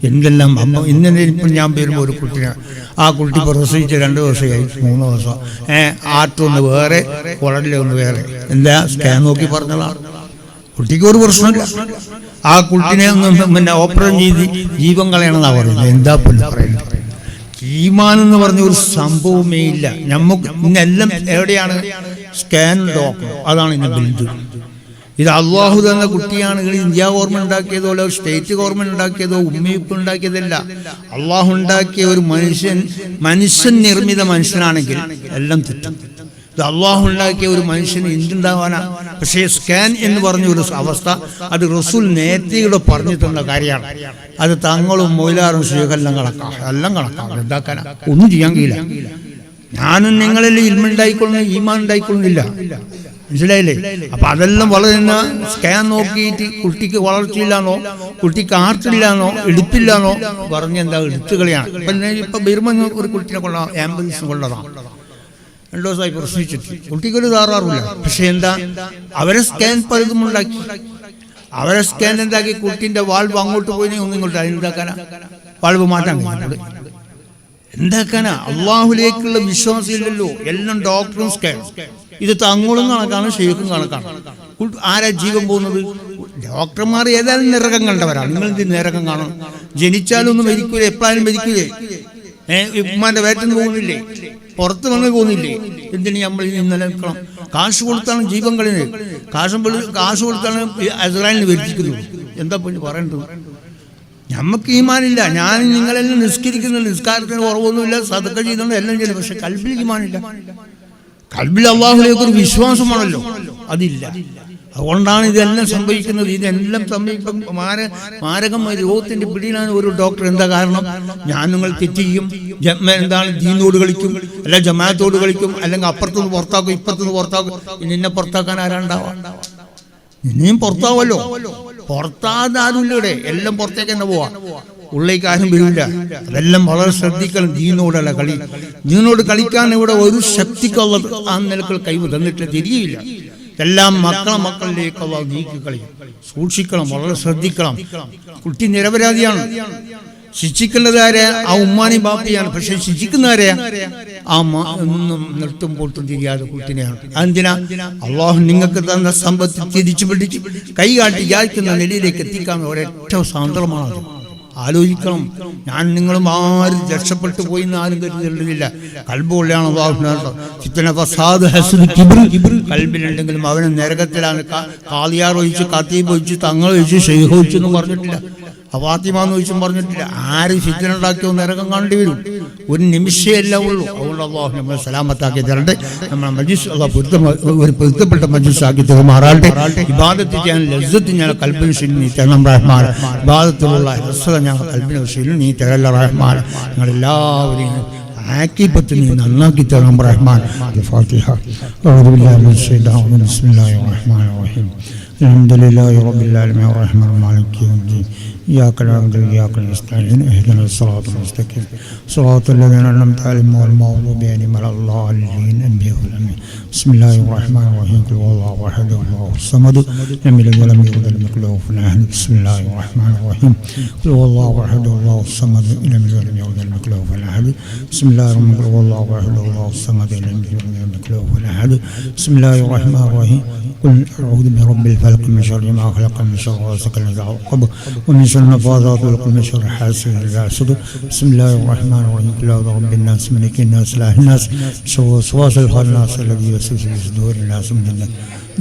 എന്തെല്ലാം. അപ്പം ഇന്നലെ ഇപ്പം ഞാൻ വരുമ്പോൾ ഒരു കുട്ടിനെ, ആ കുട്ടി പ്രസവിച്ച് 2 ദിവസമായി, 3 ദിവസം, ആറ്റൊന്ന് വേറെ, കുടലിലൊന്ന് വേറെ, എന്താ സ്കാൻ നോക്കി പറഞ്ഞതാണ്. കുട്ടിക്ക് ഒരു പ്രശ്നമില്ല. ആ കുട്ടിനെ ഒന്ന് ഓപ്പറേഷൻ ചെയ്ത് ജീവൻ കളയണമെന്നാണ് പറയുന്നത്. എന്താ പറയുന്നത്? ഈമാൻ എന്ന് പറഞ്ഞ ഒരു സംഭവമേ ഇല്ല നമുക്ക്. ഇന്നെല്ലാം എവിടെയാണ്? സ്കാൻ ഡോക്ടർ, അതാണ് ഇന്ന് ബിൽഡ്. ഇത് അള്ളാഹു തന്ന കുട്ടിയാണ്. ഇന്ത്യ ഗവൺമെന്റ് ഉണ്ടാക്കിയതോ അല്ല സ്റ്റേറ്റ് ഗവൺമെന്റ് ഉണ്ടാക്കിയതോ ഉമ്മയിപ്പ് ഉണ്ടാക്കിയതല്ല. അള്ളാഹു ഉണ്ടാക്കിയ ഒരു മനുഷ്യൻ നിർമ്മിത മനുഷ്യനാണെങ്കിൽ എല്ലാം തെറ്റും. ഇത് അള്ളാഹു ഉണ്ടാക്കിയ ഒരു മനുഷ്യന് എന്തുണ്ടാവാനാ? പക്ഷേ സ്കാൻ എന്ന് പറഞ്ഞ ഒരു അവസ്ഥ അത് റസൂൽ നേരത്തെ ഇവിടെ പറഞ്ഞിട്ടുള്ള കാര്യമാണ്. അത് തങ്ങളും മൊയിലാറും ശേഖെല്ലാം എല്ലാം കണക്കാണ്. എന്താക്കാനാ? ഒന്നും ചെയ്യാൻ കഴിയില്ല. ഞാനും നിങ്ങളെല്ലാം ഇൽമുണ്ടായിക്കൊള്ളുന്ന ഈമാൻ ഉണ്ടായിക്കൊള്ളുന്നില്ല. മനസ്സിലായില്ലേ? അപ്പൊ അതെല്ലാം വളരെ സ്കാൻ നോക്കിയിട്ട് കുട്ടിക്ക് വളർച്ചയില്ലാന്നോ, കുട്ടിക്ക് ആർട്ടില്ലാന്നോ, എടുപ്പില്ലാന്നോ പറഞ്ഞെന്താ എടുത്തുകളിയാണ്. ഇപ്പൊ ബിർമ ഒരു കുട്ടിനെ കൊള്ളാം, ആംബുലൻസ് കൊള്ളതാണ്. 2 ദിവസമായി പ്രസവിച്ചിട്ട് കുട്ടിക്കൊരു താറാറില്ല. പക്ഷെ എന്താ, അവരെ സ്കാൻ പലതും ഉണ്ടാക്കി. അവരെ സ്കാൻ എന്താക്കി, കുട്ടിന്റെ വാൾവ് അങ്ങോട്ട് പോയി ഒന്നും ഇങ്ങോട്ട്, എന്താക്കാനാ? വാൾവ് മാറ്റാൻ എന്താക്കാനാ? അള്ളാഹുലേക്കുള്ള വിശ്വാസമില്ലല്ലോ. എല്ലാം ഡോക്ടറും സ്കാൻ. ഇത് തങ്ങളും കണക്കാണ്, ഷെയ്ഖും കണക്കാണ്. ആരാ ജീവൻ പോകുന്നത്? ഡോക്ടർമാർ ഏതായാലും നിരകം കണ്ടവരാണ്. നിങ്ങൾ എന്ത് നിരകം കാണും? ജനിച്ചാലൊന്നും മരിക്കൂലേ? എപ്പോഴും മരിക്കൂലേ? ഉമ്മാന്റെ വേറ്റന്ന് പോകുന്നില്ലേ? പുറത്ത് വന്ന് പോകുന്നില്ലേ? എന്തിനു നമ്മൾ നിലനിൽക്കണം? കാശ് കൊടുത്താണ് ജീവൻ കളിഞ്ഞത്. കാശ് കൊടുത്താണ് ഇസ്രായേലിന് വരുത്തിക്കുന്നത്. എന്താ പറയേണ്ടത്? നമുക്ക് ഈമാനില്ല. ഞാൻ നിങ്ങളെല്ലാം നിസ്കരിക്കുന്നുണ്ട്, നിസ്കാരത്തിന് കുറവൊന്നുമില്ല, സദക്ക ചെയ്യുന്നുണ്ട്, എല്ലാം ചെയ്യുന്നു. പക്ഷെ കൽബിൽ ഈമാനില്ല. കൽബിൽ അള്ളാഹുലേക്ക് ഒരു വിശ്വാസമാണല്ലോ, അതില്ല. അതുകൊണ്ടാണ് ഇതെല്ലാം സംഭവിക്കുന്നത്. ഇതെല്ലാം സംഭവിക്കും. മാരകമായ രോഗത്തിന്റെ പിടിയിലാണ് ഒരു ഡോക്ടർ. എന്താ കാരണം? ഞാൻ നിങ്ങൾ തെറ്റ് ചെയ്യും, എന്താണ് ദീനോട് കളിക്കും, അല്ല ജമാഅത്തോട് കളിക്കും, അല്ലെങ്കിൽ അപ്പുറത്തുനിന്ന് പുറത്താക്കും, ഇപ്പുറത്തുനിന്ന് പുറത്താക്കും. നിന്നെ പുറത്താക്കാൻ ആരാണ്ടാവാ? നിന്നെയും പുറത്താവല്ലോ. പുറത്താതെ ആരുമില്ല ഇവിടെ. എല്ലാം പുറത്തേക്ക് തന്നെ പോവാ. ഉള്ളിലേക്ക് ആരും വരില്ല. അതെല്ലാം വളരെ ശ്രദ്ധിക്കണം. ദീനോടല്ല കളി. ദീനോട് കളിക്കാൻ ഇവിടെ ഒരു ശക്തിക്കുള്ളത് ആ നിലക്കൾ കൈവ് തന്നിട്ട് തിരിയില്ല. എല്ലാം മക്കളിലേക്ക് നീക്കി കളയും. സൂക്ഷിക്കണം, വളരെ ശ്രദ്ധിക്കണം. കുട്ടി നിരപരാധിയാണ്. ശിക്ഷിക്കേണ്ടത് ആരെയാ? ആ ഉമ്മാനി ബാപ്പിയാണ്. പക്ഷെ ശിക്ഷിക്കുന്ന ആരെയാ? ആ ഒന്നും നിർത്തും പൊട്ടും തിരിയാതെ കുട്ടിനെയാണ്. എന്തിനാ? അള്ളാഹു നിങ്ങൾക്ക് തന്ന സമ്പത്ത് തിരിച്ചു പിടിച്ച് കൈകാട്ടി യാചിക്കുന്ന നിലയിലേക്ക് എത്തിക്കാൻ ഒരൊറ്റ സാന്ദ്രമാണ്. ആലോചിക്കണം. ഞാൻ നിങ്ങളും ആരും രക്ഷപ്പെട്ടു പോയി എന്ന് ആരും കരുതേണ്ടതില്ല. കൽബുള്ളയാണ് കൽബിലുണ്ടെങ്കിലും അവന് നരകത്തിലാണ്. കാളിയാർ ഒഴിച്ച്, ഖത്തീബ് ഒഴിച്ച്, തങ്ങൾ ഒഴിച്ച്, ഷെയ്ഖ് ഒഴിച്ചു എന്ന് പറഞ്ഞിട്ടില്ല. ഫാത്തിമാന്ന് ചോദിച്ചും പറഞ്ഞിട്ടില്ല. ആര് ഫിത്ന ഉണ്ടാക്കിയോ നരകം കാണേണ്ടി വരും. ഒരു നിമിഷമല്ല ഉള്ളൂ. അതുകൊണ്ട് അള്ളാഹു നമ്മളെ സലാമത്താക്കി തരട്ടെ. നമ്മളെ മജ്ലിസ് ഒരു പൊരുത്തപ്പെട്ട മജ്ലിസ് ആക്കി തരുമാറാട്ടെ. ഇബാദത്ത് ചെയ്യാൻ ലസ്സത്ത് ഞാൻ കൽബിന് ശരി നീ തരണം റഹ്മാൻ. ഇബാദത്തിലുള്ള രസത ഞങ്ങൾ കൽബിന് ശരി നീ തരല്ല റഹ്മാൻ. ഞങ്ങളെല്ലാവരെയും ആക്കിപ്പത്ത് നീ നന്നാക്കി തരണം റഹ്മാൻ. ഫാത്തിഹ. ബിസ്മില്ലാഹിർ റഹ്മാനിർ റഹീം. അൽഹംദുലില്ലാഹി റബ്ബിൽ ആലമീൻ റഹ്മാനിർ മാലികി യൗമിദ്ദീൻ. إياك نعبد وإياك نستعين اهدنا الصراط المستقيم صراط الذين أنعمت عليهم غير المغضوب عليهم ولا الضالين آمين. بسم الله الرحمن الرحيم. قل هو الله أحد الله الصمد لم يلد ولم يولد ولم يكن له كفوا أحد. بسم الله الرحمن الرحيم. قل هو الله أحد الله الصمد لم يلد ولم يولد ولم يكن له كفوا أحد. بسم الله الرحمن الرحيم. قل هو الله أحد الله الصمد لم يلد ولم يولد ولم يكن له كفوا أحد. بسم الله الرحمن الرحيم. قل أعوذ برب الفلق من شر ما خلق من شر غاسق إذا وقب ومن شر النفاثات في العقد من شر حاسد إذا حسد. بسم الله الرحمن الرحيم. قل أعوذ برب الناس ملك الناس إله الناس شر وسواس الخناس الذي يوسوس في صدور الناس من الناس.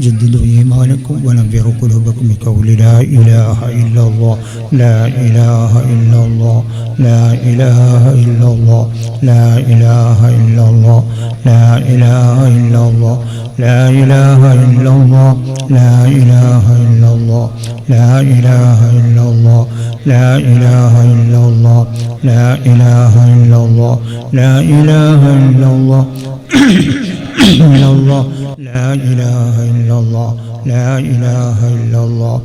جددوا إيمانكم ونبروا قلوبكم بقول لا إله إلا الله لا إله إلا الله لا إله إلا الله لا إله إلا الله لا إله إلا الله لا إله إلا الله لا إله إلا الله لا إله إلا الله لا إله إلا الله لا إله إلا الله لا إله إلا الله إلا الله لا إله إلا الله لا إله إلا الله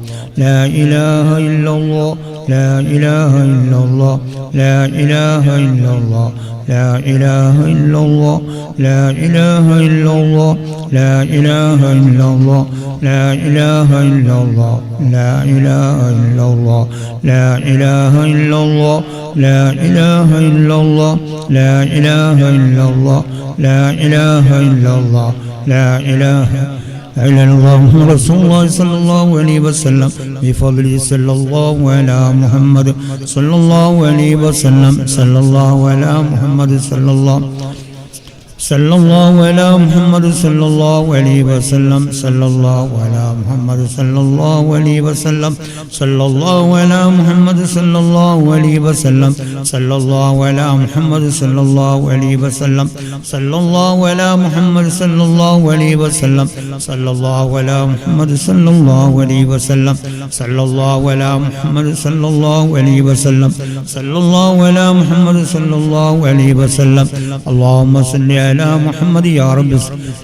لا إله إلا الله لا إله إلا الله لا إله إلا الله لا إله إلا الله لا إله إلا الله لا إله إلا الله لا إله إلا الله لا إله إلا الله لا إله إلا الله لا إله إلا الله لا إله إلا الله لا إله إلا الله لا إله إلا الله رسول الله صلى الله عليه وسلم بفضل صلى الله على محمد صلى الله عليه وسلم صلى الله على محمد صلى الله على محمد صلى الله عليه وسلم صلى الله على محمد صلى الله عليه وسلم صلى الله على محمد صلى الله عليه وسلم صلى الله على محمد صلى الله عليه وسلم صلى الله على محمد صلى الله عليه وسلم صلى الله على محمد صلى الله عليه وسلم صلى الله على محمد صلى الله عليه وسلم صلى الله على محمد صلى الله عليه وسلم اللهم صل على محمد يا رب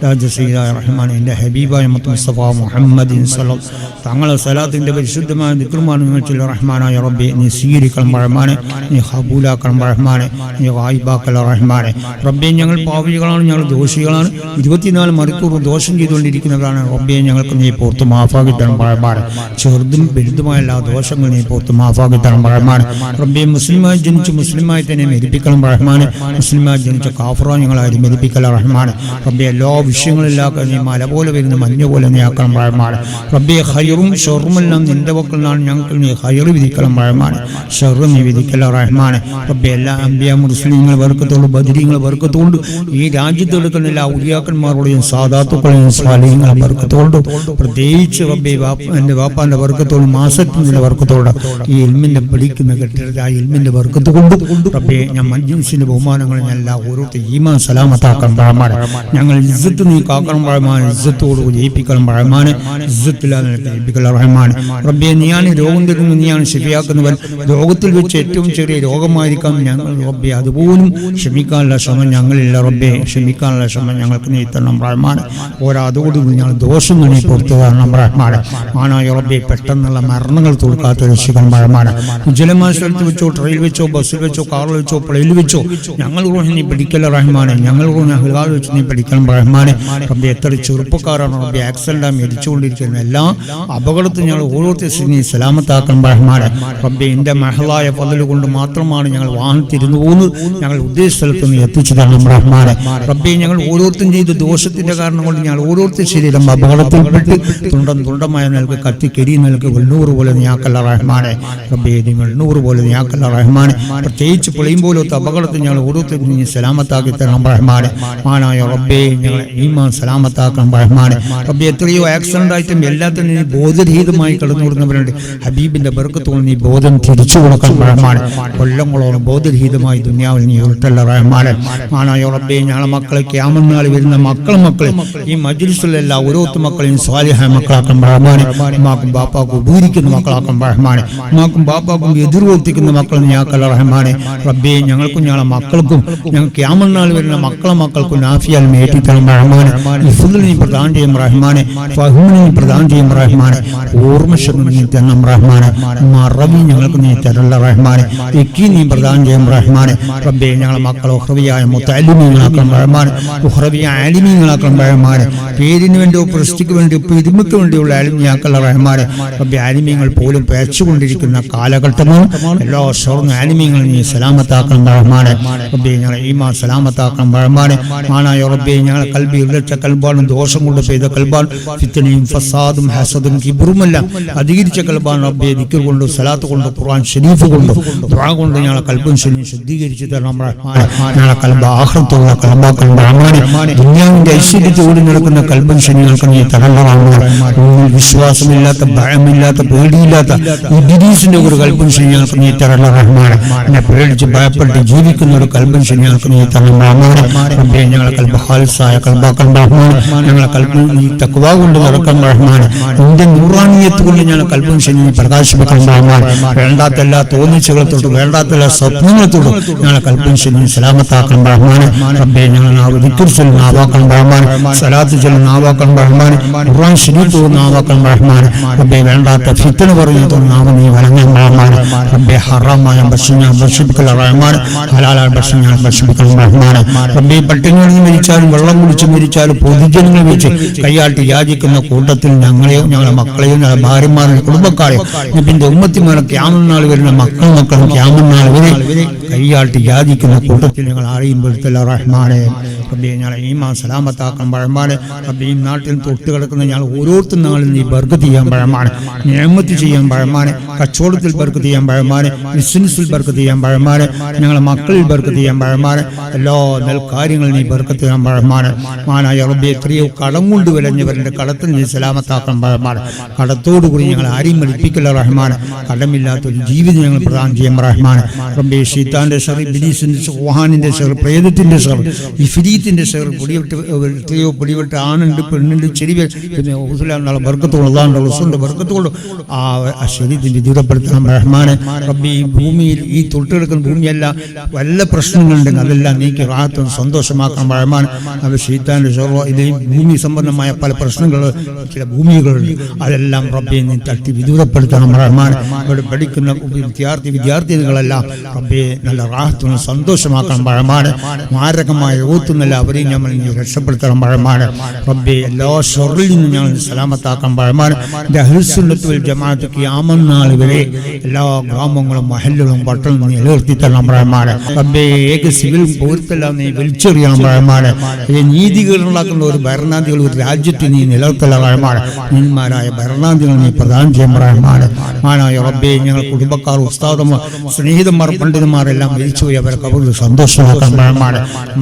يا سيدنا الرحمن എൻ്റെ ഹബീബായ മുസ്തഫ മുഹമ്മദിൻ സല്ലല്ലാഹു തങ്ങളുടെ സലാത്തിന്റെ പരിശുദ്ധമായ ദിക്റുമാണ് നിങ്ങൾ റഹ്മാനായ റബ്ബി നീ സ്വീകരിക്കണം റഹ്മാനെ നീ ഖബൂലാക്കണം റഹ്മാനെ നീ ഗായിബാക്കൽ റഹ്മാനെ റബ്ബി ഞങ്ങൾ പാപികളാണ് ഞങ്ങൾ ദോഷികളാണ് 24 മണിക്കൂർ ദോഷം ചെയ്തുകൊണ്ടിരിക്കുന്നവരാണ് റബ്ബി ഞങ്ങൾക്ക് നീ പുറത്ത് മാഫാക്കി തരണം റഹ്മാനെ ചെറുതും വലുതുമായ എല്ലാ ദോഷങ്ങളും നീ പുറത്ത് മാഫാക്കി തരണം റഹ്മാനെ റബ്ബി മുസ്ലിമായി ജനിച്ച് മുസ്ലിമായി തന്നെ മരിപ്പിക്കണം റഹ്മാനെ മുസ്ലിമായി ജനിച്ച കാഫിറാ ഞങ്ങളായി മരിപ്പിക്കൽ റഹ്മാനെ റബ്ബി എല്ലാ വിഷയങ്ങളില്ലാത്ത നീ മല പോലെ വരുന്ന മഞ്ഞ പോലെ നീ ആക്കണം റഹ്മാനെ റബ്ബി ഖൈറും ഷർറുമെല്ലാം നിന്റെ പക്കലാണ് ഞങ്ങൾക്ക് നീ ഖൈർ വിധിക്കണം റഹ്മാനെ ഷർറ് നീ വിധിക്കല റഹ്മാനെ റബ്ബി എല്ലാ അംബിയ മുസ്ലിങ്ങൾ ബർക്കത്തോട് ബദരീങ്ങൾ ബർക്കത്തോട് ഈ രാജ്യത്ത് എടുക്കുന്ന എല്ലാ ഉലിയാക്കന്മാരുടെയും സാദാത്തുക്കളെയും സ്വാലിഹീങ്ങളെ ബർക്കത്തോട് പ്രത്യേകിച്ച് റബ്ബി എൻ്റെ വാപ്പാൻ്റെ ബർക്കത്തോട് മാസത്തിൻ്റെ ബർക്കത്തോട് ഈ ഇൽമിൻ്റെ പഠിക്കുന്ന കെട്ടിട ആ ഇൽമിൻ്റെ ബർക്കത്ത് കൊണ്ട് റബ്ബി ഞാൻ മജ്ലിസിൻ്റെ ബഹുമാനങ്ങൾ ഞാൻ എല്ലാ ഓരോരുത്തർ ഈമാൻ സലാമത്താക്കണം റഹ്മാനെ ഞങ്ങൾ ഇസ്സത്ത് നീ കാക്കണം റഹ്മാനെ ഇസ്സത്തോട് ജയിപ്പിക്കണം റഹ്മാനെ ഇസ്സത്തില്ലാതെ ജയിപ്പിക്കണം റഹ്മാനെ റബ്ബി നീയാണ് രോഗം തരുന്നത് നീയാണ് ശരിയാക്കുന്നവൻ രോഗത്തിൽ വെച്ച് ഏറ്റവും ചെറിയ രോഗമായിരിക്കാം ഞങ്ങൾ റബ്ബി അതുപോലും ക്ഷമിക്കാനുള്ള ശ്രമം ഞങ്ങളില്ല റബ്ബി ക്ഷമിക്കാനുള്ള ശ്രമം ഞങ്ങൾക്ക് നീ തരണം റഹ്മാനെ അതോടുകൂടി ഞങ്ങൾ ദോഷങ്ങൾ നീ പുറത്തു തരണം റഹ്മാനെ ആനായ റബ്ബി പെട്ടെന്നുള്ള മരണങ്ങൾ തോൽക്കാത്ത രക്ഷിക്കണം റഹ്മാനെ ഉജ്ജലമായ സ്ഥലത്ത് വെച്ചോ ട്രെയിനിൽ വെച്ചോ ബസ്സിൽ വെച്ചോ കാറിൽ വെച്ചോ പ്ലെയിനിൽ വെച്ചോ ഞങ്ങൾ നീ പിടിക്കല റഹ്മാനെ ഞങ്ങൾ വെച്ച് നീ പഠിക്കണം റഹ്മാനെ റബ്ബി എത്ര ചെറുപ്പക്കാരാണ് റബ്ബി ആക്സിഡന്റായി മരിച്ചുകൊണ്ടിരിക്കുന്ന എല്ലാ അപകടത്തിൽ ഞങ്ങൾ ഓരോരുത്തരും നീ സലാമത്താക്കണം റഹ്മാനെ റബ്ബി എൻ്റെ മഹളായ ഫള് കൊണ്ട് മാത്രമാണ് ഞങ്ങൾ വാഹനത്തിരുന്നു പോകുന്നത് ഞങ്ങൾ ഉദ്ദേശ സ്ഥലത്ത് നീ എത്തിച്ചു തരണം റഹ്മാനെ റബ്ബി ഞങ്ങൾ ഓരോരുത്തരും ചെയ്ത ദോഷത്തിന്റെ കാരണം കൊണ്ട് ഞങ്ങൾ ഓരോരുത്തർ ശരീരം അപകടത്തിൽപ്പെട്ട് തുണ്ടമായ നിലക്ക് കത്തിക്കെരി നിലക്ക് വെണ്ണൂറ് പോലെ നീയാക്കല്ല റഹ്മാനെ റബ്ബി നിങ്ങൾ 100 പോലെ നീയാക്കല്ല റഹ്മാനെ പ്രത്യേകിച്ച് പൊളിയും പോലത്തെ അപകടത്തിൽ ഞങ്ങൾ ഓരോരുത്തരും നീ സലാമത്താക്കി തരണം റഹ്മാനെ മാനായ റബ്ബേ ഞങ്ങളെ ഈമാൻ സലാമത്താക്കണം റഹ്മാനെ റബ്ബി എത്രയോ ആക്സിഡന്റ് ആയിട്ടും എല്ലാത്തിനും നീ ബോധരഹിതമായി കടന്നു കൊടുക്കുന്നവരുണ്ട് ഹബീബിന്റെ ബർക്കത്തോട് നീ ബോധം തിരിച്ചു കൊടുക്കണം റഹ്മാനെ കൊല്ലങ്ങളോളം ബോധരഹിതമായി ദുനിയാവിൽ നീ ഉൾട്ടല്ല റഹ്മാനെ മാനായ റബ്ബേ ഞങ്ങളെ മക്കളെ ഖിയാമത്ത് വരുന്ന മക്കളെ ഈ മജ്ലിസിലുള്ള ഓരോരുത്തർ മക്കളെയും സ്വാലിഹായ മക്കളാക്കണം റഹ്മാനെ ഉമ്മാക്കും ബാപ്പാക്കും ഉപകരിക്കുന്ന മക്കളാക്കണം റഹ്മാനെ ഉമ്മാക്കും ബാപ്പാക്കും എതിർവർത്തിക്കുന്ന മക്കളെ നീ ആക്കല്ല റഹ്മാനെ റബ്ബേ ഞങ്ങൾക്കും ഞങ്ങളെ മക്കൾക്കും ഞങ്ങൾ ഖിയാമത്ത് വരുന്ന മക്കൾക്കും നാഫിയാൽ മേറ്റിത്തണം റഹ്മാനെ ഹിഫ്ദ് നീ പ്രദാനം ചെയ്യും റഹ്മാനെ ഫഹ്മ് നീ പ്രദാനം ചെയ്യും റഹ്മാനെ ഓർമ്മശക്തി നീ തരണം റഹ്മാനെ മറവി ഞങ്ങൾക്ക് നീ തരല്ല റഹ്മാനെ ഇക്കി നീ പ്രദാനം ചെയ്യും റഹ്മാനെ റബ്ബേ ഞങ്ങളെ മക്കളെ ഉഖ്റവിയായ മുതഅല്ലിമീങ്ങളാക്കണം റഹ്മാനെ ഉഖ്റവിയായ ആലിമീങ്ങളാക്കണം റഹ്മാനെ പേരിന് വേണ്ടിയോ പ്രസ്തിക്ക് വേണ്ടിയോ പെരുമയ്ക്ക് വേണ്ടിയുള്ള ആലിമീങ്ങളാക്കല്ല റഹ്മാനെ റബ്ബേ ആലിമീങ്ങൾ പോലും പേച്ചുകൊണ്ടിരിക്കുന്ന കാലഘട്ടമാണ് എല്ലാ ഷർറും ആലിമീങ്ങളും നീ സലാമത്താക്കണം റഹ്മാനെ റബ്ബേ ഞങ്ങളെ ഈമാൻ സലാമത്താക്കണം റഹ്മാനെ മാനായ റബ്ബേ ഞങ്ങളെ കൽബി ഉറച്ച കൽബാണ് ദോഷം കൊണ്ട് പെയ്ത കൽബാൻ ഫിത്നയും ഫസാദും ഹസദും കിബ്റുമെല്ലാം അധികരിച്ച കൽബാൻ റബ്ബേ ദിക്ർ കൊണ്ട് സലാത്ത് കൊണ്ട് ഖുർആൻ ശരീഫ് കൊണ്ട് ദുആ കൊണ്ട് ഞങ്ങളെ കൽബും ശുദ്ധീകരിച്ചു തരണം റഹ്മാനെ ഞങ്ങളെ കൽബ് ആഖിറത്തുള്ള കൽബാക്കണം റഹ്മാനെ ദുനിയാവിന്റെ ഐശ്വര്യത്തോടെ നടക്കുന്ന കൽബും ശരീരങ്ങൾക്ക് നീ തരണം റഹ്മാനെ വിശ്വാസമില്ലാത്ത ഭയമില്ലാത്ത പേടിയില്ലാത്ത ഇബ്ലീസിന്റെ ഒരു കൽബും ശരീരങ്ങൾക്ക് നീ തരണം റഹ്മാനെ എന്നെ പേടിച്ച് ഭയപ്പെട്ട് ജീവിക്കുന്ന ഒരു കൽബും ശരീരങ്ങൾക്ക് നീ തരണം റഹ്മാനെ റബ്ബേ ഞങ്ങളെ കൽബ് ഖാലിസായ കൽബാക്കാൻ റഹ്മാനെ, ഞങ്ങളെ കൽബ് നീ തഖ്വ കൊണ്ട് നിറക്കാൻ റഹ്മാനെ, നിന്റെ നൂറാനിയത്ത് കൊണ്ട് ഞങ്ങളെ കൽബും ശരീരം പ്രകാശിപ്പിക്കാൻ റഹ്മാനെ, വേണ്ടാത്ത എല്ലാ തോന്നിച്ചുകളെ തൊട്ട് വേണ്ടാത്ത എല്ലാ സ്വപ്നങ്ങളെ തൊട്ടും ഞങ്ങളെ കൽബും ശരീരം സലാമത്താക്കാൻ റഹ്മാനെ. റബ്ബേ ഞങ്ങളെ നാവ് ദിക്ർ ചൊല്ലി നാവാക്കാൻ റഹ്മാനെ, സലാത്ത് ചൊല്ലി നാവാക്കാൻ റഹ്മാനെ, ഖുർആൻ ശരീഫ് നാവാക്കാൻ റഹ്മാനെ. റബ്ബേ വേണ്ടാത്ത ഫിത്ന പറയുന്ന നാവ് നീ വലങ്ങാൻ റഹ്മാനെ. റബ്ബേ ഹറാമായ ഭക്ഷണം ഭക്ഷിപ്പിക്കൽ റഹ്മാനെ, ഹലാലായ ഭക്ഷണം ഭക്ഷിപ്പിക്കൽ റഹ്മാനെ. റബ്ബേ പട്ടിണികളിൽ മരിച്ചാലും വെള്ളം കുടിച്ച് മരിച്ചാലും പൊതുജനങ്ങൾ വെച്ച് കൈയാട്ടി യാചിക്കുന്ന കൂട്ടത്തിൽ ഞങ്ങളെയോ ഞങ്ങളുടെ മക്കളെയോ ഞങ്ങളുടെ ഭാര്യമാരെയോ കുടുംബക്കാരെയോ നബിന്റെ ഉമ്മത്തിമാരെ ക്യാമൽ നാൾ വരുന്ന മക്കളും ക്യാമൽ നാൾ വരെ കൈയാട്ടി യാചിക്കുന്ന കൂട്ടത്തിൽ ഞങ്ങൾ ആരെയും പെടുത്തല്ല റഹ്മാനെ. റബ്ബേ ഞങ്ങളെ ഈമാൻ സലാമത്താക്കാൻ റഹ്മാനെ. റബ്ബേ ഈ നാട്ടിൽ തൊട്ട് കിടക്കുന്ന ഞങ്ങൾ ഓരോരുത്തരും ഞങ്ങളിൽ നീ ബർക്കത്ത് ചെയ്യാൻ റഹ്മാനെ, നിഅമത്ത് ചെയ്യാൻ റഹ്മാനെ, കച്ചവടത്തിൽ ബർക്കത്ത് ചെയ്യാൻ റഹ്മാനെ, ബിസിനസ്സിൽ ബർക്കത്ത് ചെയ്യാൻ റഹ്മാനെ, ഞങ്ങളെ മക്കളിൽ ബർക്കത്ത് ചെയ്യാൻ റഹ്മാനെ, എല്ലാ കാര്യങ്ങളും നീ ബർക്കത്ത് ചെയ്യാൻ റഹ്മാനെ. മാനായ റബ്ബേ എത്രയോ കടം കൊണ്ട് വിലഞ്ഞവരുടെ കടത്തിൽ നീ സലാമത്താക്കാൻ റഹ്മാനെ. കടത്തോടുകൂടി ഞങ്ങൾ ആരെയും മടിപ്പിക്കല്ല റഹ്മാനെ. കടമില്ലാത്തൊരു ജീവിതം ഞങ്ങൾ പ്രദാനം ചെയ്യാൻ റഹ്മാനെ. റബ്ബേ ശൈത്താന്റെ ഷർ, ഇബ്ലീസിന്റെ ഷർ, ഊഹാനിന്റെ ഷർ, പ്രേതത്തിന്റെ ഷർ, ഇഫ്രീത്തിന്റെ ഷർ, എത്രയോ പൊടിവിട്ട് ആണുണ്ട് പെണ്ണുണ്ട് ചെറിയ ബർക്കത്തോളം റസൂലിന്റെ ബർക്കത്തോളം ആ ശരീരത്തിന് ദൂരപ്പെടുത്തണം റഹ്മാനെ. റബ്ബേ ഈ ഭൂമിയിൽ ഈ തൊട്ടുകിടക്കുന്ന ഭൂമിയല്ല വല്ല പ്രശ്നങ്ങളുണ്ടെങ്കിൽ അതെല്ലാം നീക്കി റാഹത്തും സന്തോഷമാക്കണം റഹ്മാൻ. അത് ശൈത്താന്റെ ഷർ, ഇത് ഭൂമി സംബന്ധമായ പല പ്രശ്നങ്ങൾ ചില ഭൂമികളുണ്ട്, അതെല്ലാം റബ്ബേ നീ തട്ടി വിദൂരപ്പെടുത്തണം റഹ്മാൻ. ഇവിടെ പഠിക്കുന്ന വിദ്യാർത്ഥികളെല്ലാം റബ്ബേ നല്ല റാഹത്തും സന്തോഷമാക്കണം റഹ്മാൻ. മാരകമായ ഓത്തുന്നല്ല അവരെയും ഞങ്ങൾ നീ രക്ഷപ്പെടുത്തണം റഹ്മാൻ. റബ്ബേ എല്ലാ ഷർറിൽ നിന്നും ഞങ്ങൾ സലാമത്താക്കണം റഹ്മാൻ. അഹ്ലുസ് സുന്നത്ത് വൽ ജമാഅത്ത് ഖിയാമത്ത് നാൾ വരെ എല്ലാ ഗ്രാമങ്ങളും മഹല്ലുകളും പട്ടണം നീ നിലനിർത്തി തരണം റഹ്മാൻ. റബ്ബേ ഏക സിവിൽ പൗരത്തെല്ലാം നീ വലിച്ചെറിയണം റഹ്മാൻ. നീതികളുണ്ടാക്കുന്ന ഒരു ഭരണാധികൾ ഒരു രാജ്യത്ത് നീ നിലനിർത്തല റഹ്മാൻ. നീന്മാരായ ഭരണാധികൾ നീ പ്രദാനം ചെയ്യും റഹ്മാൻ. മാനായ റബ്ബേ ഞങ്ങൾ കുടുംബക്കാർ ഉസ്താദന്മാർ സ്നേഹിതന്മാർ പണ്ഡിതന്മാരെല്ലാം മരിച്ചുപോയി അവർക്ക് അവർക്ക് സന്തോഷമാക്കാൻ റഹ്മാൻ.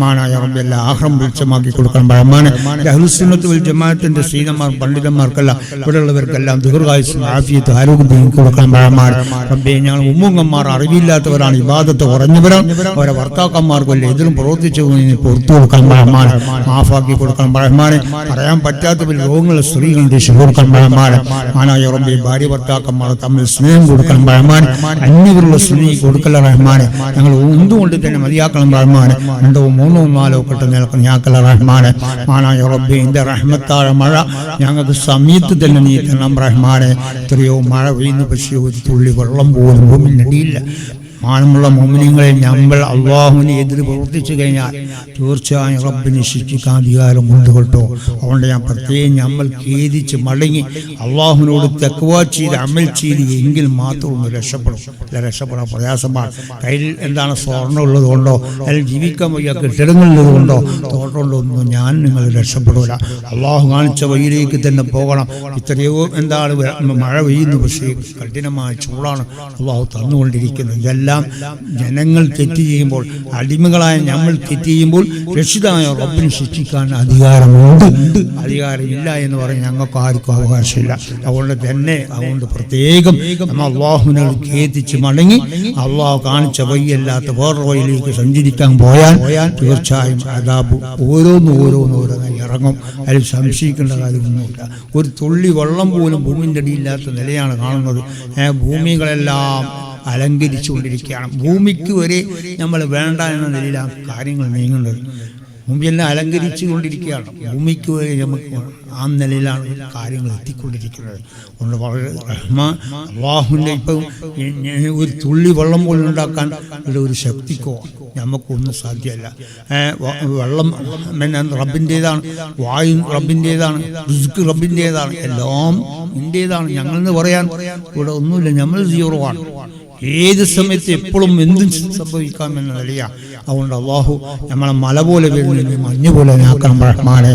മാനായ റബ്ബേ എല്ലാ ആഹ്റം വെളിച്ചമാക്കി കൊടുക്കണം റഹ്മാൻ. അഹ്ലുസ് സുന്നത്ത് വൽ ജമാഅത്തിന്റെ സ്നേഹിതന്മാർ പണ്ഡിതന്മാർക്കെല്ലാം ഇവിടെയുള്ളവർക്കെല്ലാം ദീർഘായുസ്സും ആഫിയത്തും ആരോഗ്യം കൊടുക്കണം റഹ്മാൻ. റബ്ബേ ഞങ്ങൾ ഉമ്മുങ്ങന്മാർ അറിവില്ലാത്തവരാണ്, ഇബാദത്ത് കുറഞ്ഞവരാണ്, അവരെ ഭർത്താക്കന്മാർക്ക് വല്ല എതിരും പ്രവർത്തിച്ചു പുറത്തു കൊടുക്കണം റഹ്മാൻ. മാഫാക്കി കൊടുക്കണം റഹ്മാൻ. പറയാൻ പറ്റാത്ത വലിയ രോഗങ്ങൾ സ്ത്രീകൾ രക്ഷിച്ചു കൊടുക്കണം റഹ്മാൻ. മാനായ റബ്ബേ ഭാര്യ ഭർത്താക്കന്മാർ തമ്മിൽ സ്നേഹം കൊടുക്കണം റഹ്മാൻ. അന്യവരുള്ള സ്നേഹി കൊടുക്കല റഹ്മാൻ. ഞങ്ങൾ എന്തുകൊണ്ട് തന്നെ മതിയാക്കണം റഹ്മാൻ. 2 3 4 കെട്ട് നിൽക്കുന്ന ഞാക്കല റഹ്മാൻ. മാനായ റബ്ബേ ഇതിന്റെ റഹ്മത്തായ മഴ ഞങ്ങൾക്ക് സമയത്ത് തന്നെ നീ തരണം റഹ്മാനെ. എത്രയോ മഴ പെയ്യുന്ന പക്ഷേ ഒരു തുള്ളി വെള്ളം പോലും ഭൂമിയിൽ നടിയില്ല. മാനമുള്ള മോമിനിങ്ങളെ നമ്മൾ അള്ളാഹുവിനെ എതിര് പ്രവർത്തിച്ചു കഴിഞ്ഞാൽ തീർച്ചയായും റബ്ബിനെ ശിക്ഷിക്കാൻ അധികാരം ഉണ്ട് കേട്ടോ. അതുകൊണ്ട് ഞാൻ പ്രത്യേകം നമ്മൾ ഖേദിച്ച് മടങ്ങി അള്ളാഹുവിനോട് തഖ്വ ചെയ്ത് അമൽ ചെയ്ത് എങ്കിൽ മാത്രം ഒന്ന് രക്ഷപ്പെടും. അല്ല രക്ഷപ്പെടാൻ പ്രയാസമാണ്. കയ്യിൽ എന്താണ് സ്വർണ്ണം ഉള്ളത് കൊണ്ടോ അല്ലെങ്കിൽ ജീവിക്കാൻ വയ്യ കെട്ടിടങ്ങളുള്ളത് കൊണ്ടോ തോട്ടമുണ്ടോ ഒന്നും ഞാൻ നിങ്ങൾ രക്ഷപ്പെടില്ല. അള്ളാഹു കാണിച്ച വഴിയിലേക്ക് തന്നെ പോകണം. എത്രയോ എന്താണ് മഴ പെയ്യുന്നു, പക്ഷേ കഠിനമായ ചൂടാണ് അള്ളാഹു തന്നുകൊണ്ടിരിക്കുന്നത്. ഇതെല്ലാം ജനങ്ങൾ തെറ്റ് ചെയ്യുമ്പോൾ, അടിമകളായ നമ്മൾ തെറ്റ് ചെയ്യുമ്പോൾ രക്ഷിതായ റബ്ബിനെ ശിക്ഷിക്കാൻ അധികാരമുണ്ട്. അധികാരമില്ല എന്ന് പറഞ്ഞ് ഞങ്ങൾക്ക് ആർക്കും അവകാശമില്ല. അതുകൊണ്ട് പ്രത്യേകം നമ്മൾ അള്ളാഹുവിനോട് ഖേദിച്ച് മടങ്ങി അള്ളാഹു കാണിച്ച വഴിയല്ലാത്ത വേറെ വഴിയിലേക്ക് സഞ്ചരിക്കാൻ പോയാൽ തീർച്ചയായും അദാബ് ഓരോന്നോരോന്നായി ഇറങ്ങും. അതിൽ സംശയിക്കേണ്ട കാര്യമൊന്നുമില്ല. ഒരു തുള്ളി വെള്ളം പോലും ഭൂമിൻ്റെ അടിയില്ലാത്ത നിലയാണ് കാണുന്നത്. ഭൂമികളെല്ലാം അലങ്കരിച്ചുകൊണ്ടിരിക്കുകയാണ്. ഭൂമിക്ക് വരെ നമ്മൾ വേണ്ട എന്ന നിലയിലാണ് കാര്യങ്ങൾ നീങ്ങുന്നത്. ഭൂമിയെല്ലാം അലങ്കരിച്ചു കൊണ്ടിരിക്കുകയാണ്. ഭൂമിക്ക് വരെ നമുക്ക് ആ നിലയിലാണ് കാര്യങ്ങൾ എത്തിക്കൊണ്ടിരിക്കുന്നത്. അതുകൊണ്ട് വളരെ അള്ളാഹുവിൻ്റെ ഇപ്പം ഒരു തുള്ളി വെള്ളം പോലും ഉണ്ടാക്കാൻ ഒരു ശക്തിക്കോ നമുക്കൊന്നും സാധ്യമല്ല. വെള്ളം റബ്ബിൻ്റേതാണ്, വായു റബ്ബിൻ്റേതാണ്, റിസ്ക് റബ്ബിൻ്റേതാണ്, എല്ലാം ഇന്റേതാണ്. ഞങ്ങളെന്ന് പറയാൻ ഇവിടെ ഒന്നുമില്ല. നമ്മൾ സീറോ ആണ്. ഏത് സമയത്ത് എപ്പോഴും എന്തും സംഭവിക്കാമെന്ന നിലയാണ്. അതുകൊണ്ട് അള്ളാഹു നമ്മളെ മല പോലെ വരുന്ന മഞ്ഞ് പോലെ ആക്കണം റഹ്മാനെ.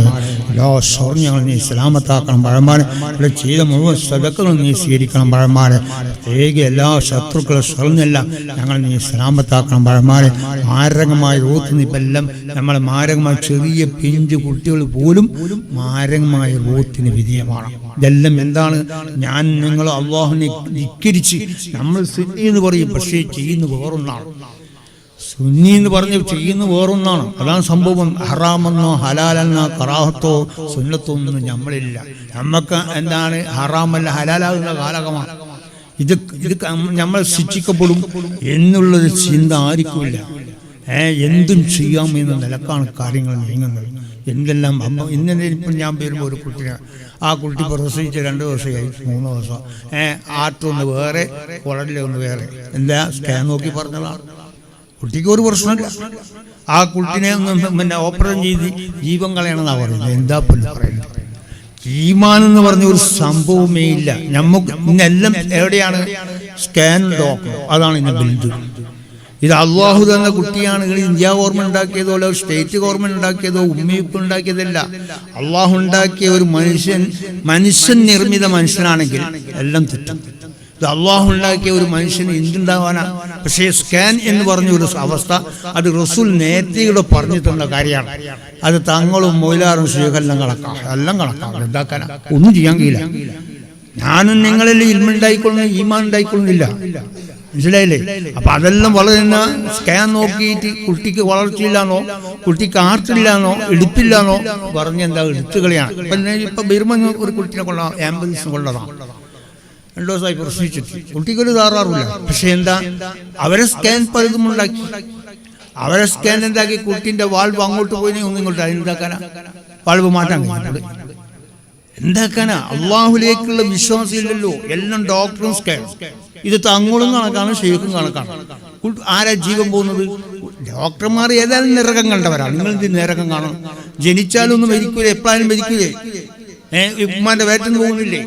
എല്ലാ ഷോറും ഞങ്ങൾ നീ സലാമത്താക്കണം റഹ്മാനെ. ഇവിടെ ചെയ്ത മുഴുവൻ സദഖകളും നീ സ്വീകരിക്കണം റഹ്മാനെ. പ്രത്യേക എല്ലാ ശത്രുക്കളെ ഷറിനെല്ലാം ഞങ്ങൾ നീ സലാമത്താക്കണം റഹ്മാനെ. മാരകമായ റൂത്ത് ഇപ്പം എല്ലാം നമ്മളെ മാരകമായ ചെറിയ പിഞ്ചു കുട്ടികൾ പോലും മാരകമായ റൂത്തിന് വിധേയമാണ്. ഇതെല്ലാം എന്താണ്? നിങ്ങൾ അള്ളാഹുവിനെ ധിക്കരിച്ച് നമ്മൾ എന്ന് പറയും, പക്ഷേ ചെയ്യുന്ന വേറൊന്നാണ്. സുന്നി എന്ന് പറഞ്ഞ് ചെയ്യുന്ന വേറൊന്നാണ്. അതാണ് സംഭവം. ഹറാമെന്നോ ഹലാലെന്നോ കറാഹത്തോ സുന്നത്തോ ഒന്നും നമ്മളില്ല. നമുക്ക് എന്താണ് ഹറാമല്ല ഹലാലാകുന്ന കാലകമാണ്. ഇത് നമ്മൾ ശിക്ഷിക്കപ്പെടും എന്നുള്ളൊരു ചിന്ത ആർക്കുമില്ല. എന്തും ചെയ്യാമെന്ന നിലക്കാണ് കാര്യങ്ങൾ നീങ്ങുന്നത്. എന്തെല്ലാം ഇന്നലെ ഇപ്പം ഞാൻ വരുമ്പോൾ ഒരു കുട്ടിനെ, ആ കുട്ടി പ്രസവിച്ച് 2 ദിവസമായി 3 ദിവസം, ആറ്റൊന്ന് വേറെ കുടലിലൊന്ന് വേറെ, എന്താ സ്കാൻ നോക്കി പറഞ്ഞതാണ്. കുട്ടിക്ക് ഒരു പ്രശ്നമില്ല. ആ കുട്ടിനെ ഒന്ന് ഓപ്പറേഷൻ ചെയ്ത് ജീവൻ കളയണമെന്നാണ് പറയുന്നത്. എന്താ പിന്നെ പറയുന്നത്? ഈമാൻ എന്ന് പറഞ്ഞ ഒരു സംഭവമേ ഇല്ല നമുക്ക്. ഇന്നെല്ലാം എവിടെയാണ്? സ്കാൻ ഡോക്ടർ, അതാണ് ഇന്ന് ബിൽഡ്. ഇത് അള്ളാഹു തന്ന കുട്ടിയാണ്. ഇന്ത്യ ഗവൺമെന്റ് ഉണ്ടാക്കിയതോ അല്ല സ്റ്റേറ്റ് ഗവൺമെന്റ് ഉണ്ടാക്കിയതോ ഉമ്മയിപ്പ് ഉണ്ടാക്കിയതല്ല. അള്ളാഹു ഉണ്ടാക്കിയ ഒരു മനുഷ്യൻ നിർമ്മിത മനുഷ്യനാണെങ്കിൽ എല്ലാം തെറ്റും. ഇത് അള്ളാഹു ഉണ്ടാക്കിയ ഒരു മനുഷ്യന് എന്തുണ്ടാവാനാ? പക്ഷേ സ്കാൻ എന്ന് പറഞ്ഞ ഒരു അവസ്ഥ അത് റസൂൽ നേരത്തെ പറഞ്ഞിട്ടുള്ള കാര്യമാണ്. അത് തങ്ങളും മൊയിലാറും ശേഖെല്ലാം എല്ലാം കണക്കാണ്. എന്താക്കാനാ? ഒന്നും ചെയ്യാൻ കഴിയില്ല. ഞാനും നിങ്ങളെല്ലാം ഇൽമുണ്ടായിക്കൊള്ളുന്ന ഈമാൻ ഉണ്ടായിക്കൊള്ളുന്നില്ല. മനസ്സിലായില്ലേ? അപ്പൊ അതെല്ലാം വളരെ സ്കാൻ നോക്കിയിട്ട് കുട്ടിക്ക് വളർച്ചയില്ലാന്നോ കുട്ടിക്ക് ആർട്ടില്ലാന്നോ എടുപ്പില്ലാന്നോ പറഞ്ഞ് എന്താ എടുത്തുകളയാണ്. ഇപ്പൊ ബിർമ ഒരു കുട്ടിനെ കൊള്ളാം, ആംബുലൻസ് കൊള്ളതാണ്. 2 ദിവസമായി പ്രസവിച്ചിട്ട് കുട്ടിക്കൊരു താറാറില്ല. പക്ഷെ എന്താ, അവരെ സ്കാൻ പലതും ഉണ്ടാക്കി. അവരെ സ്കാൻ എന്താക്കി കുട്ടിന്റെ വാൾവ് അങ്ങോട്ട് പോയി ഒന്നും ഇങ്ങോട്ട് എന്താക്കാനാ? വാൾവ് മാറ്റാൻ എന്താക്കാനാ? അള്ളാഹുലേക്കുള്ള വിശ്വാസം ഇല്ലല്ലോ. എല്ലാം ഡോക്ടറും സ്കാൻ. ഇത് തങ്ങളും കണക്കാണ്, ഷെയ്ഖും കണക്കാണ്. ആരാ ജീവൻ പോകുന്നത്? ഡോക്ടർമാർ ഏതായാലും നിരകം കണ്ടവരാണ്. നിങ്ങൾ എന്ത് നിരകം കാണും? ജനിച്ചാലൊന്നും മരിക്കൂലേ? എപ്പോഴും മരിക്കൂലേ? ഉമ്മാന്റെ വേറ്റന്ന് പോകുന്നില്ലേ?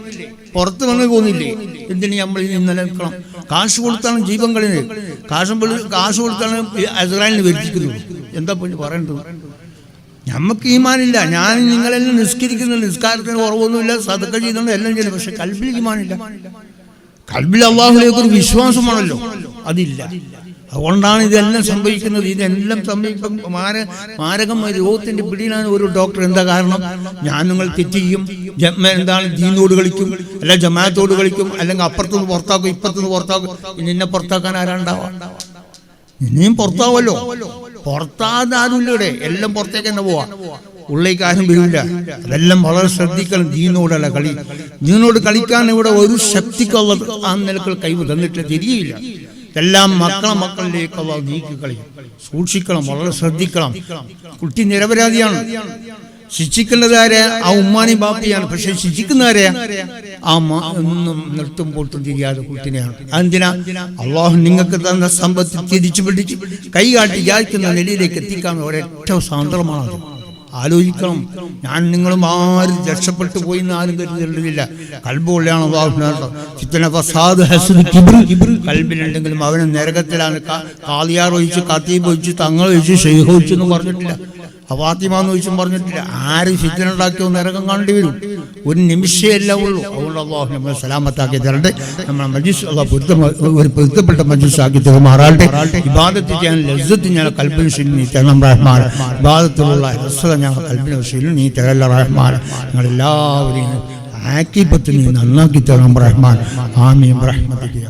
പുറത്ത് വന്ന് പോകുന്നില്ലേ? എന്തിന് നമ്മൾ നിലനിൽക്കണം? കാശ് കൊടുത്താണ് ജീവൻ കളിയുന്നത്. കാശ് കൊടുത്താണ് ഇസ്രായേലിന് വരുത്തിക്കുന്നത്. എന്താ പറയേണ്ടത്? നമുക്ക് ഈമാനില്ല. ഞാൻ നിങ്ങളെല്ലാം നിസ്കരിക്കുന്നുണ്ട്, നിസ്കാരത്തിന് കുറവൊന്നുമില്ല, സദക്ക ചെയ്യുന്നുണ്ട്, എല്ലാം ചെയ്യുന്നു. പക്ഷെ കൽബിൽ ഈമാനില്ല. കൽബിൽ അള്ളാഹുലേക്ക് ഒരു വിശ്വാസമാണല്ലോ, അതില്ല. അതുകൊണ്ടാണ് ഇതെല്ലാം സംഭവിക്കുന്നത്. ഇതെല്ലാം സംഭവിക്കും. മാരകമായ രോഗത്തിന്റെ പിടിയിലാണ് ഒരു ഡോക്ടർ. എന്താ കാരണം? ഞാൻ നിങ്ങൾ തെറ്റ് ചെയ്യും, എന്താണ് ദീനോട് കളിക്കും, അല്ല ജമാഅത്തോട് കളിക്കും, അല്ലെങ്കിൽ അപ്പുറത്തുനിന്ന് പുറത്താക്കും, ഇപ്പുറത്തുനിന്ന് പുറത്താക്കും. നിന്നെ പുറത്താക്കാൻ ആരാണ്ടാവാ? നിന്നെയും പുറത്താവല്ലോ. പുറത്താതെ ആരുമില്ല ഇവിടെ. എല്ലാം പുറത്തേക്ക് തന്നെ പോവാ. ഉള്ളിലേക്ക് ആരും വരില്ല. അതെല്ലാം വളരെ ശ്രദ്ധിക്കണം. ദീനോടല്ല കളി. ദീനോട് കളിക്കാൻ ഇവിടെ ഒരു ശക്തിക്കുള്ള ആ നിലക്കൾ കൈവ് തന്നിട്ട് തിരിയില്ല. എല്ലാം മക്കളിലേക്കുള്ള നീക്കി കളി. സൂക്ഷിക്കണം, വളരെ ശ്രദ്ധിക്കണം. കുട്ടി നിരപരാധിയാണ്. ശിക്ഷിക്കേണ്ടത് ആരെയാ? ആ ഉമ്മാനി ബാപ്പിയാണ്. പക്ഷെ ശിക്ഷിക്കുന്ന ആരെയാ? ആ ഒന്നും നിർത്തും പൊട്ടും തിരിയാതെ കുട്ടിനെയാണ്. എന്തിനാ? അള്ളാഹു നിങ്ങൾക്ക് തന്ന സമ്പത്ത് തിരിച്ചു പിടിച്ച് കൈകാട്ടി യാചിക്കുന്ന നിലയിലേക്ക് എത്തിക്കാൻ ഒരൊറ്റ സാന്ദ്രമാണ്. ആലോചിക്കണം. ഞാൻ നിങ്ങളും ആരും രക്ഷപ്പെട്ടു പോയി എന്ന് ആരും കരുതേണ്ടതില്ല. കൽബുള്ളയാണ് കൽബിലുണ്ടെങ്കിലും അവന് നരകത്തിലാണ്. കാളിയാർ ഒഴിച്ച്, ഖത്തീബ് ഒഴിച്ച്, തങ്ങൾ ഒഴിച്ച്, ഷെയ്ഖ് ഒഴിച്ചു എന്ന് പറഞ്ഞിട്ടില്ല. ഫാത്തിമാന്ന് ഒഴിച്ചും പറഞ്ഞിട്ടില്ല. ആര് ഫിത്ന ഉണ്ടാക്കിയോ നരകം കാണേണ്ടി വരും. ഒരു നിമിഷമല്ല ഉള്ളൂ. അതുകൊണ്ട് അള്ളാഹു നമ്മളെ സലാമത്താക്കി തരട്ടെ. നമ്മളെ മജ്ലിസ് അള്ളാഹു ഒരു പൊരുത്തപ്പെട്ട മജ്ലിസ് ആക്കി തരുമാറാട്ടെ. ഇബാദത്ത് ചെയ്യാൻ ലസ്സത്ത് ഞാൻ കൽബിന് ശീലം നീ തരണം റഹ്മാൻ. ഇബാദത്തിലുള്ള രസത ഞങ്ങൾ കൽബിന് ശീലം നീ തരല്ല റഹ്മാൻ. ഞങ്ങളെല്ലാവരെയും ആക്കിപ്പത്ത് നീ നന്നാക്കി തരണം റഹ്മാൻ. ആമീൻ റഹ്മത്തിക്ക്.